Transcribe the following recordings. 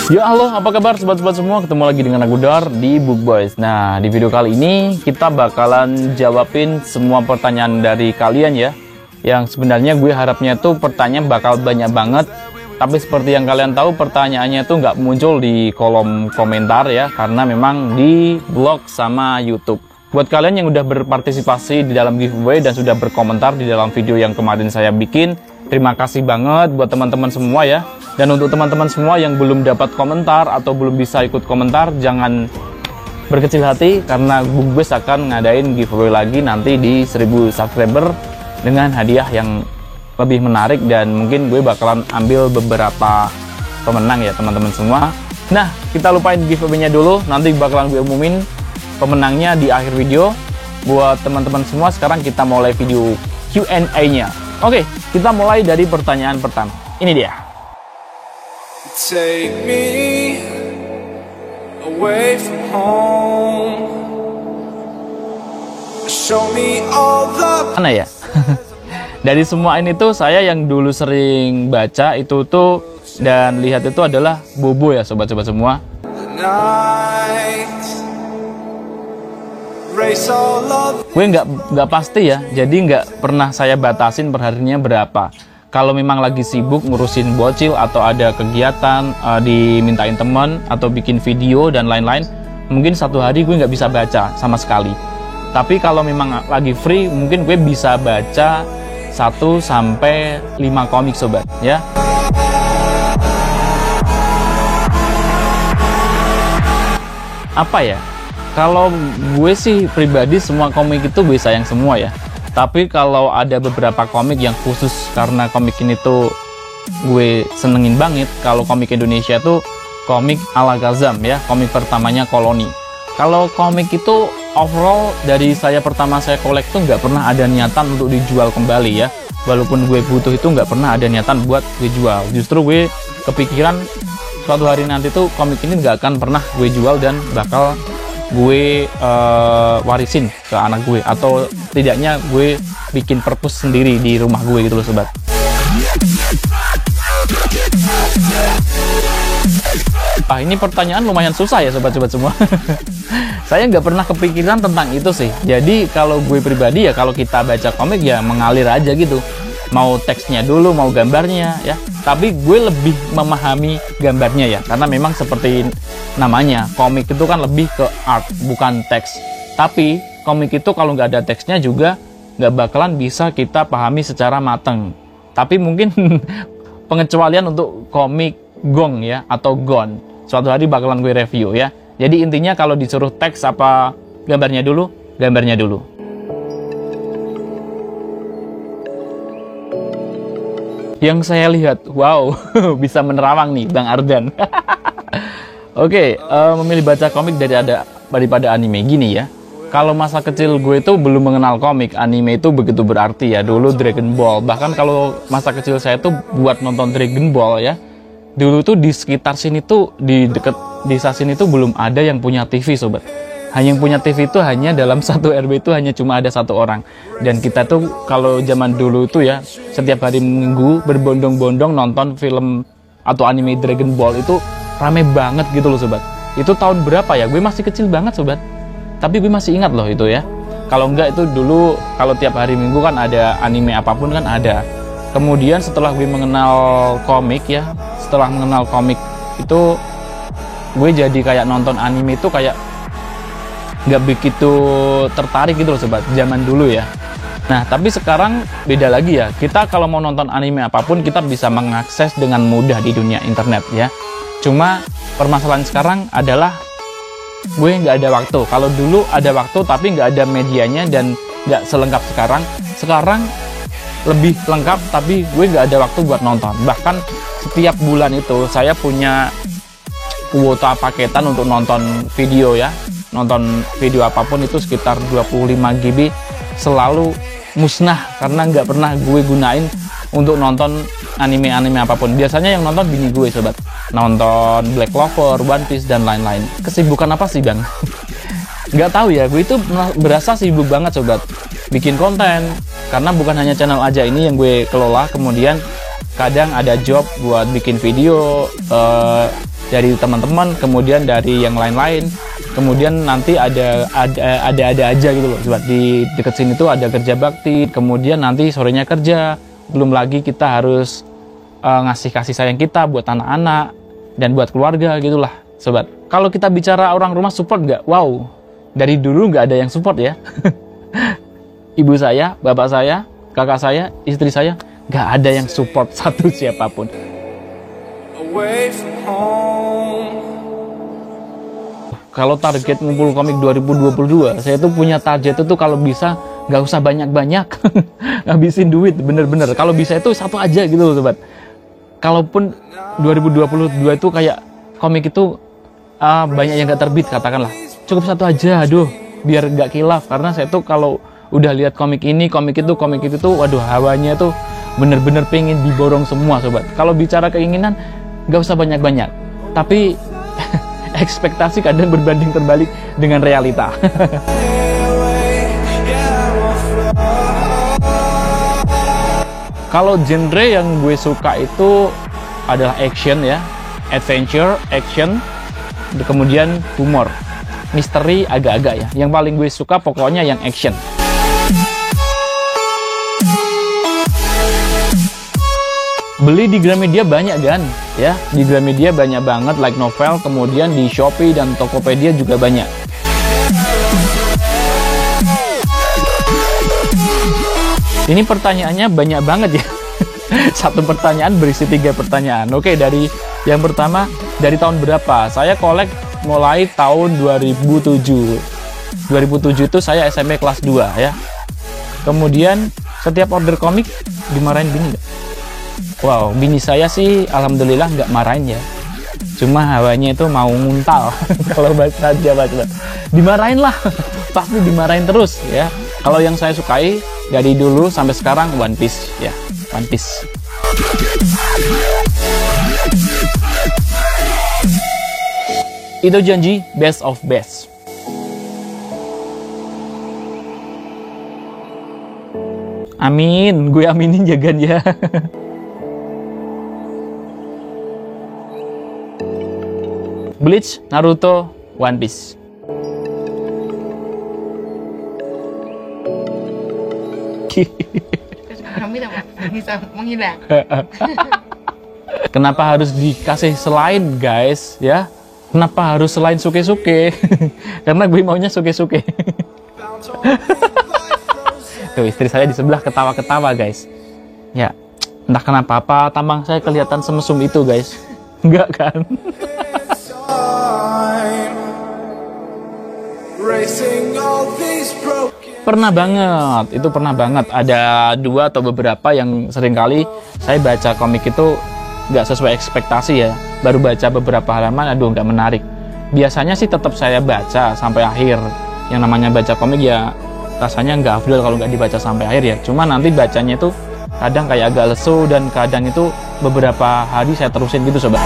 Ya halo, apa kabar sobat-sobat semua? Ketemu lagi dengan aku Dar di Book Boys. Nah, di video kali ini kita bakalan jawabin semua pertanyaan dari kalian ya. Yang sebenarnya gue harapnya tuh pertanyaan bakal banyak banget. Tapi seperti yang kalian tahu, pertanyaannya tuh nggak muncul di kolom komentar ya, karena memang di blog sama YouTube. Buat kalian yang udah berpartisipasi di dalam giveaway dan sudah berkomentar di dalam video yang kemarin saya bikin, terima kasih banget buat teman-teman semua ya. Dan untuk teman-teman semua yang belum dapat komentar atau belum bisa ikut komentar, jangan berkecil hati karena Book Boys akan ngadain giveaway lagi nanti di 1000 subscriber dengan hadiah yang lebih menarik, dan mungkin gue bakalan ambil beberapa pemenang ya teman-teman semua. Nah, kita lupain giveaway-nya dulu, nanti bakalan gue umumin pemenangnya di akhir video. Buat teman-teman semua, sekarang kita mulai video Q&A-nya. Oke, kita mulai dari pertanyaan pertama. Ini dia. Take me away from home. Show me all the... Mana ya? Dari semua ini tuh saya yang dulu sering baca itu tuh dan lihat itu adalah Bobo ya sobat-sobat semua. Gue nggak pasti ya, jadi nggak pernah saya batasin perharinya berapa. Kalau memang lagi sibuk ngurusin bocil atau ada kegiatan, dimintain teman atau bikin video dan lain-lain, mungkin satu hari gue nggak bisa baca sama sekali. Tapi kalau memang lagi free, mungkin gue bisa baca 1 sampai 5 komik sobat ya. Apa ya? Kalau gue sih pribadi semua komik itu gue sayang semua ya. Tapi kalau ada beberapa komik yang khusus karena komik ini tuh gue senengin banget, kalau komik Indonesia tuh komik Ala Ghazam ya, komik pertamanya Koloni. Kalau komik itu overall dari saya pertama saya kolek tuh nggak pernah ada niatan untuk dijual kembali ya. Walaupun gue butuh itu nggak pernah ada niatan buat gue jual. Justru gue kepikiran suatu hari nanti tuh komik ini nggak akan pernah gue jual dan bakal gue warisin ke anak gue, atau tidaknya gue bikin perpus sendiri di rumah gue gitu loh sobat. Ini pertanyaan lumayan susah ya sobat-sobat semua. Saya nggak pernah kepikiran tentang itu sih. Jadi kalau gue pribadi ya, kalau kita baca komik ya mengalir aja gitu, mau teksnya dulu mau gambarnya ya. Tapi gue lebih memahami gambarnya ya, karena memang seperti namanya, komik itu kan lebih ke art, bukan teks. Tapi komik itu kalau nggak ada teksnya juga nggak bakalan bisa kita pahami secara mateng. Tapi mungkin pengecualian untuk komik Gong ya, atau Gon. Suatu hari bakalan gue review ya. Jadi intinya kalau disuruh teks apa gambarnya dulu, gambarnya dulu. Yang saya lihat, wow, bisa menerawang nih Bang Ardan. Oke, memilih baca komik daripada anime gini ya. Kalau masa kecil gue itu belum mengenal komik, anime itu begitu berarti ya. Dulu Dragon Ball, bahkan kalau masa kecil saya tuh buat nonton Dragon Ball ya. Dulu tuh di sekitar sini tuh, di deket desa sini tuh belum ada yang punya TV sobat. Hanya yang punya TV itu hanya dalam satu RW itu hanya cuma ada 1 orang. Dan kita tuh kalau zaman dulu itu ya, setiap hari Minggu berbondong-bondong nonton film atau anime Dragon Ball itu rame banget gitu loh sobat. Itu tahun berapa ya? Gue masih kecil banget sobat. Tapi gue masih ingat loh itu ya. Kalau enggak itu dulu kalau tiap hari Minggu kan ada anime apapun kan ada. Kemudian setelah gue mengenal komik ya, setelah mengenal komik itu gue jadi kayak nonton anime itu kayak nggak begitu tertarik gitu loh sobat, zaman dulu ya. Nah tapi sekarang beda lagi ya, kita kalau mau nonton anime apapun kita bisa mengakses dengan mudah di dunia internet ya. Cuma permasalahan sekarang adalah gue nggak ada waktu. Kalau dulu ada waktu tapi nggak ada medianya dan nggak selengkap sekarang. Sekarang lebih lengkap tapi gue nggak ada waktu buat nonton. Bahkan setiap bulan itu saya punya kuota paketan untuk nonton video ya. Nonton video apapun itu sekitar 25 GB selalu musnah karena nggak pernah gue gunain untuk nonton anime-anime apapun. Biasanya yang nonton bini gue sobat, nonton Black Clover, One Piece dan lain-lain. Kesibukan apa sih bang? Nggak tahu ya, gue itu berasa sibuk banget sobat bikin konten, karena bukan hanya channel aja ini yang gue kelola, kemudian kadang ada job buat bikin video, dari teman-teman, kemudian dari yang lain-lain, kemudian nanti ada aja gitu loh sobat. Di dekat sini tuh ada kerja bakti, kemudian nanti sorenya kerja, belum lagi kita harus ngasih kasih sayang kita buat anak-anak dan buat keluarga gitulah sobat. Kalau kita bicara orang rumah support nggak? Wow, dari dulu nggak ada yang support ya. Ibu saya, bapak saya, kakak saya, istri saya, nggak ada yang support satu siapapun. away from home. Kalau target ngumpul komik 2022, saya tuh punya target itu kalau bisa nggak usah banyak-banyak ngabisin duit, bener-bener. Kalau bisa itu satu aja gitu loh sobat. Kalaupun 2022 itu kayak komik itu banyak yang nggak terbit katakanlah, cukup satu aja, aduh, biar nggak kilaf. Karena saya tuh kalau udah lihat komik ini, komik itu tuh, waduh, hawanya tuh bener-bener pengen diborong semua sobat. Kalau bicara keinginan, nggak usah banyak-banyak, tapi ekspektasi kadang berbanding terbalik dengan realita. Kalau genre yang gue suka itu adalah action ya, adventure, action, kemudian humor, misteri agak-agak ya. Yang paling gue suka pokoknya yang action. Beli di Gramedia banyak kan ya, di Gramedia banyak banget like novel, kemudian di Shopee dan Tokopedia juga banyak. Ini pertanyaannya banyak banget ya. Satu pertanyaan berisi 3 pertanyaan. Oke, dari yang pertama, dari tahun berapa? Saya kolek mulai tahun 2007. 2007 itu saya SMP kelas 2 ya. Kemudian setiap order komik dimarahin bini nggak? Wow, bini saya sih alhamdulillah nggak marahin ya. Cuma hawanya itu mau nguntal. Kalau bahasa Jawa coba. Dimarahin lah. Pasti dimarahin terus ya. Kalau yang saya sukai dari dulu sampai sekarang One Piece ya. One Piece. Itu janji best of best. Amin, gue aminin jagan ya. Bleach, Naruto, One Piece. Kami tak bisa menghilang. Kenapa harus dikasih selain guys ya? Kenapa harus selain suke-suke? Karena gue maunya suke-suke. Tuh istri saya di sebelah ketawa-ketawa guys. Ya, entah kenapa apa tampang saya kelihatan semesum itu guys. Enggak kan? Racing all these broken. Pernah banget, itu pernah banget. Ada 2 atau beberapa yang seringkali saya baca komik itu nggak sesuai ekspektasi ya. Baru baca beberapa halaman, aduh nggak menarik. Biasanya sih tetap saya baca sampai akhir. Yang namanya baca komik ya rasanya nggak afdol kalau nggak dibaca sampai akhir ya. Cuma nanti bacanya itu kadang kayak agak lesu dan kadang itu beberapa hari saya terusin gitu sobat.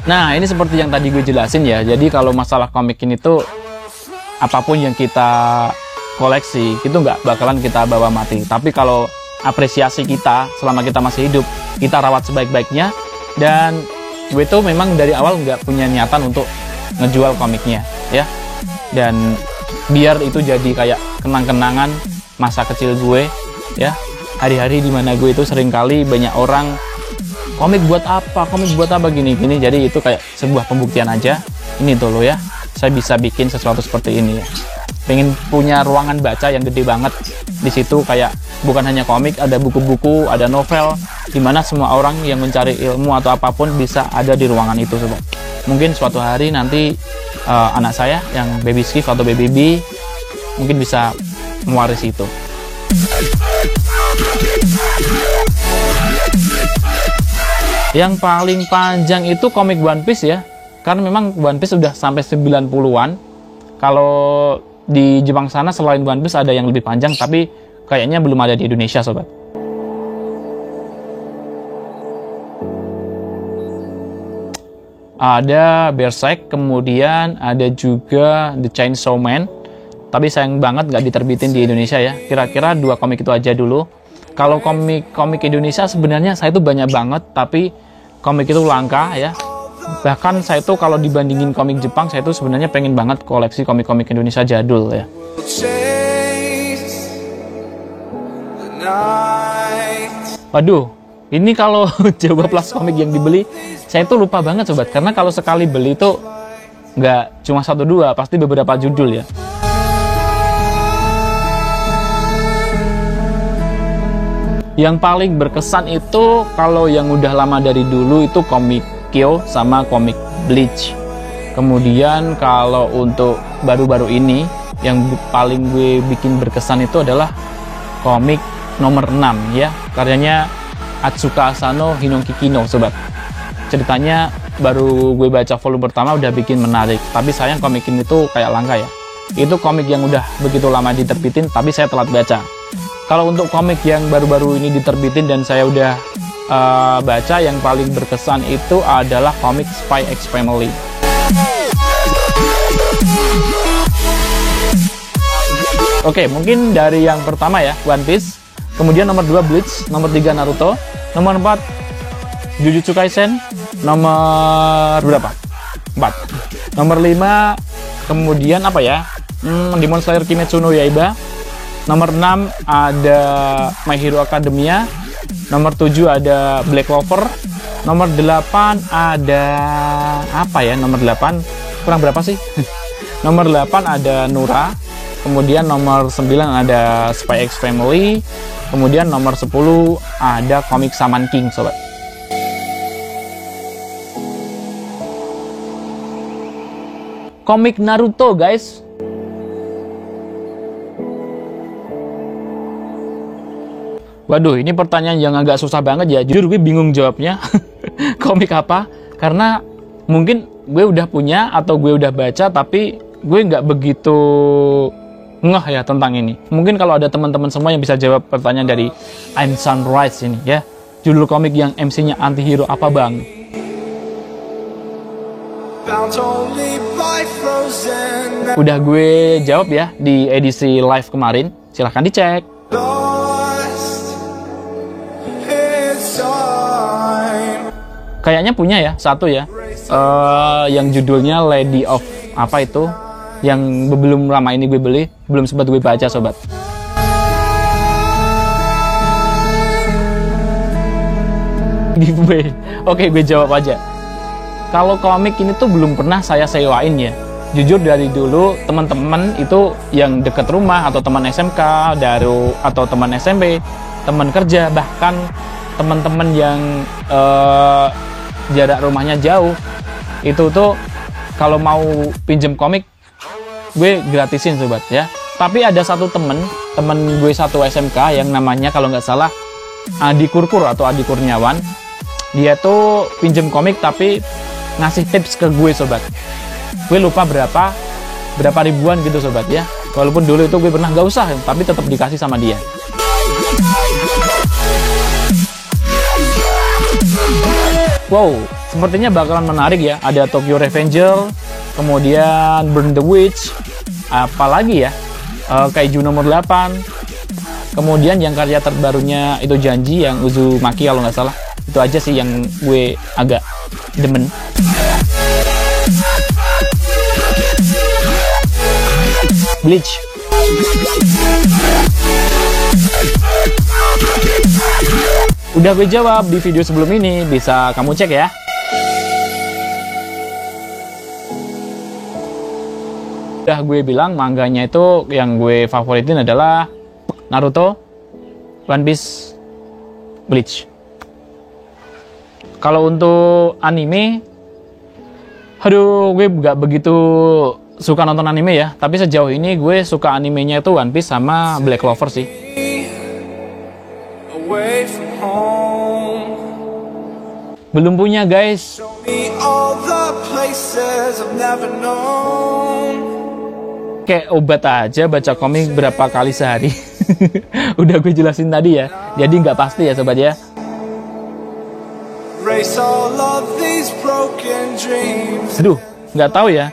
Nah, ini seperti yang tadi gue jelasin ya. Jadi kalau masalah komik ini tuh apapun yang kita koleksi itu nggak bakalan kita bawa mati. Tapi kalau apresiasi kita selama kita masih hidup, kita rawat sebaik-baiknya. Dan gue tuh memang dari awal nggak punya niatan untuk ngejual komiknya ya. Dan biar itu jadi kayak kenang-kenangan masa kecil gue ya. Hari-hari dimana gue itu seringkali banyak orang komik buat apa gini-gini. Jadi itu kayak sebuah pembuktian aja. Ini tuh lo ya, saya bisa bikin sesuatu seperti ini ya. Pengen punya ruangan baca yang gede banget. Di situ kayak bukan hanya komik, ada buku-buku, ada novel, dimana semua orang yang mencari ilmu atau apapun bisa ada di ruangan itu sobat. Mungkin suatu hari nanti anak saya yang baby Skiff atau baby B mungkin bisa mewarisi itu. Yang paling panjang itu komik One Piece ya. Karena memang One Piece sudah sampai 90-an. Kalau di Jepang sana selain One Piece ada yang lebih panjang, tapi kayaknya belum ada di Indonesia sobat. Ada Berserk, kemudian ada juga The Chainsaw Man. Tapi sayang banget nggak diterbitin di Indonesia ya. Kira-kira 2 komik itu aja dulu. Kalau komik Indonesia sebenarnya saya itu banyak banget, tapi komik itu langka ya. Bahkan saya itu kalau dibandingin komik Jepang, saya itu sebenarnya pengen banget koleksi komik-komik Indonesia jadul ya. Chase the night. Waduh, ini kalau Jawa Plus komik yang dibeli, saya itu lupa banget sobat. Karena kalau sekali beli itu nggak cuma 1-2, pasti beberapa judul ya. Yang paling berkesan itu kalau yang udah lama dari dulu itu komik Kyo sama komik Bleach. Kemudian kalau untuk baru-baru ini yang paling gue bikin berkesan itu adalah komik nomor 6 ya. Karyanya Atsuka Asano Hinonkikino sobat. Ceritanya baru gue baca volume pertama udah bikin menarik. Tapi sayang komik ini tuh kayak langka ya. Itu komik yang udah begitu lama diterbitin tapi saya telat baca. Kalau untuk komik yang baru-baru ini diterbitin dan saya udah baca, yang paling berkesan itu adalah komik Spy X Family. Oke, mungkin dari yang pertama ya, One Piece. Kemudian nomor 2 Bleach, nomor 3 Naruto, nomor 4 Jujutsu Kaisen, nomor berapa? 4. Nomor 5 kemudian apa ya? Demon Slayer Kimetsu no Yaiba. Nomor 6 ada My Hero Academia. Nomor 7 ada Black Clover. Nomor 8 ada apa ya? Nomor 8 kurang berapa sih? Nomor 8 ada Nura. Kemudian nomor 9 ada Spy X Family. Kemudian nomor 10 ada komik Shaman King sobat. Komik Naruto guys. Waduh, ini pertanyaan yang agak susah banget ya. Jujur gue bingung jawabnya. Komik apa? Karena mungkin gue udah punya atau gue udah baca, tapi gue nggak begitu ngeh ya tentang ini. Mungkin kalau ada teman-teman semua yang bisa jawab pertanyaan dari I'm Sunrise ini ya. Judul komik yang MC-nya antihero apa bang? Bound only by frozen. Udah gue jawab ya di edisi live kemarin. Silahkan dicek. Lost in time. Kayaknya punya ya, satu ya. Yang judulnya Lady of apa itu? Yang belum lama ini gue beli, belum sempat gue baca sobat. Giveaway. Oke, gue jawab aja. Kalau komik ini tuh belum pernah saya sewain ya. Jujur dari dulu teman-teman itu yang deket rumah atau teman SMK, atau teman SMP, teman kerja, bahkan teman-teman yang jarak rumahnya jauh, itu tuh kalau mau pinjem komik gue gratisin sobat ya. Tapi ada satu temen gue satu SMK yang namanya kalau nggak salah Adi Kurkur atau Adi Kurniawan. Dia tuh pinjem komik tapi ngasih tips ke gue sobat. Gue lupa berapa ribuan gitu sobat ya. Walaupun dulu itu gue pernah nggak usah, tapi tetap dikasih sama dia. Wow, sepertinya bakalan menarik ya. Ada Tokyo Revenger, kemudian Burn the Witch, apalagi ya, Kaiju nomor 8. Kemudian yang karya terbarunya itu Janji yang Uzumaki kalau nggak salah. Itu aja sih yang gue agak demen. Bleach. Udah gue jawab di video sebelum ini, bisa kamu cek ya. Udah gue bilang manganya itu yang gue favoritin adalah Naruto, One Piece, Bleach. Kalau untuk anime, aduh gue gak begitu suka nonton anime ya. Tapi sejauh ini gue suka animenya itu One Piece sama Black Clover sih. Away from home. Belum punya guys. Show me all the places I've never known. Kayak obat aja baca komik berapa kali sehari. Udah gue jelasin tadi ya. Jadi nggak pasti ya sobat ya. Erase all of these broken dreams. Aduh, nggak tahu ya.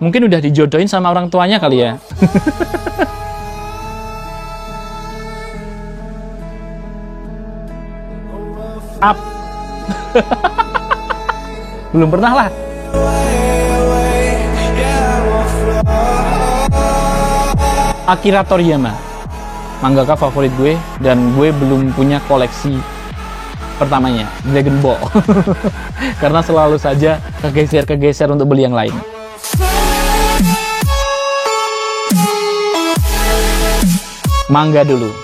Mungkin udah dijodohin sama orang tuanya kali ya. Up. Belum pernah lah. Akira Toriyama, mangaka favorit gue, dan gue belum punya koleksi pertamanya, Dragon Ball. Karena selalu saja kegeser untuk beli yang lain. Manga dulu.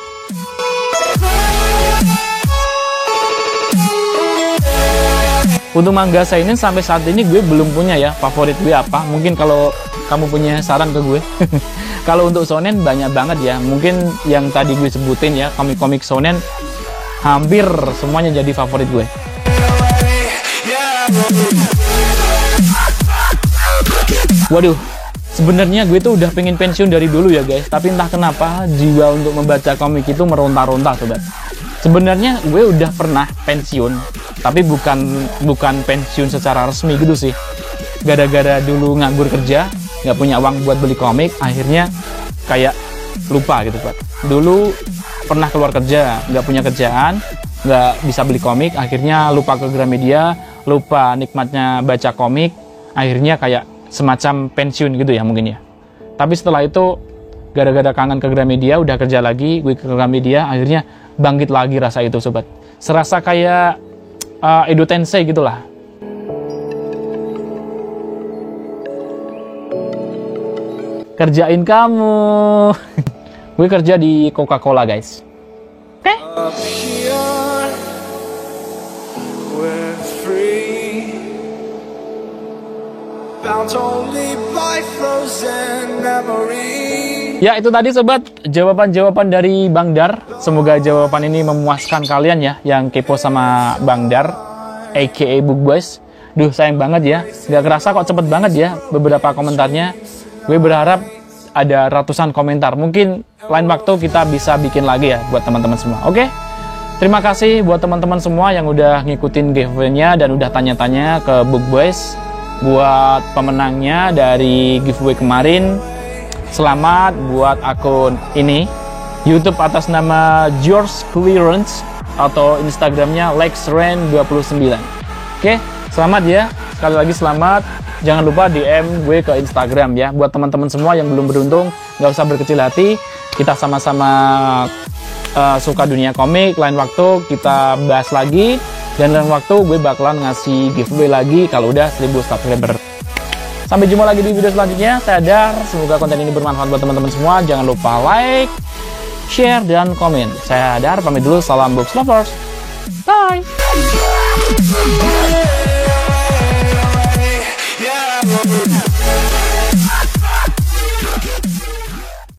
Untuk manga seinen sampai saat ini gue belum punya ya, favorit gue apa. Mungkin kalau kamu punya saran ke gue. Kalau untuk shonen banyak banget ya. Mungkin yang tadi gue sebutin ya, komik-komik shonen hampir semuanya jadi favorit gue. Waduh, sebenarnya gue tuh udah pengen pensiun dari dulu ya guys. Tapi entah kenapa jiwa untuk membaca komik itu meronta-ronta sobat. Sebenarnya gue udah pernah pensiun, tapi bukan pensiun secara resmi gitu sih. Gara-gara dulu nganggur kerja, nggak punya uang buat beli komik, akhirnya kayak lupa gitu Pak. Dulu pernah keluar kerja, nggak punya kerjaan, nggak bisa beli komik, akhirnya lupa ke Gramedia, lupa nikmatnya baca komik, akhirnya kayak semacam pensiun gitu ya mungkin ya. Tapi setelah itu gara-gara kangen ke Gramedia, udah kerja lagi, gue ke Gramedia, akhirnya bangkit lagi rasa itu sobat. Serasa kayak Edo Tensei gitulah. Kerjain kamu. Gue kerja di Coca-Cola guys. Oke? Up here, we're free, bound only by frozen memories. Ya itu tadi sobat, jawaban-jawaban dari Bang Dar. Semoga jawaban ini memuaskan kalian ya, yang kepo sama Bang Dar, aka Book Boys. Duh sayang banget ya, gak kerasa kok cepet banget ya beberapa komentarnya. Gue berharap ada ratusan komentar. Mungkin lain waktu kita bisa bikin lagi ya buat teman-teman semua. Oke? Terima kasih buat teman-teman semua yang udah ngikutin giveaway-nya dan udah tanya-tanya ke Book Boys. Buat pemenangnya dari giveaway kemarin, selamat buat akun ini YouTube atas nama George Clearance atau Instagramnya LexRen29. Oke, selamat ya. Sekali lagi selamat. Jangan lupa DM gue ke Instagram ya. Buat teman-teman semua yang belum beruntung, nggak usah berkecil hati. Kita sama-sama suka dunia komik. Lain waktu kita bahas lagi. Dan lain waktu gue bakalan ngasih giveaway lagi kalau udah 1000 subscriber. Sampai jumpa lagi di video selanjutnya. Saya Dar. Semoga konten ini bermanfaat buat teman-teman semua. Jangan lupa like, share, dan komen. Saya Dar. Pamit dulu. Salam Books Lovers. Bye.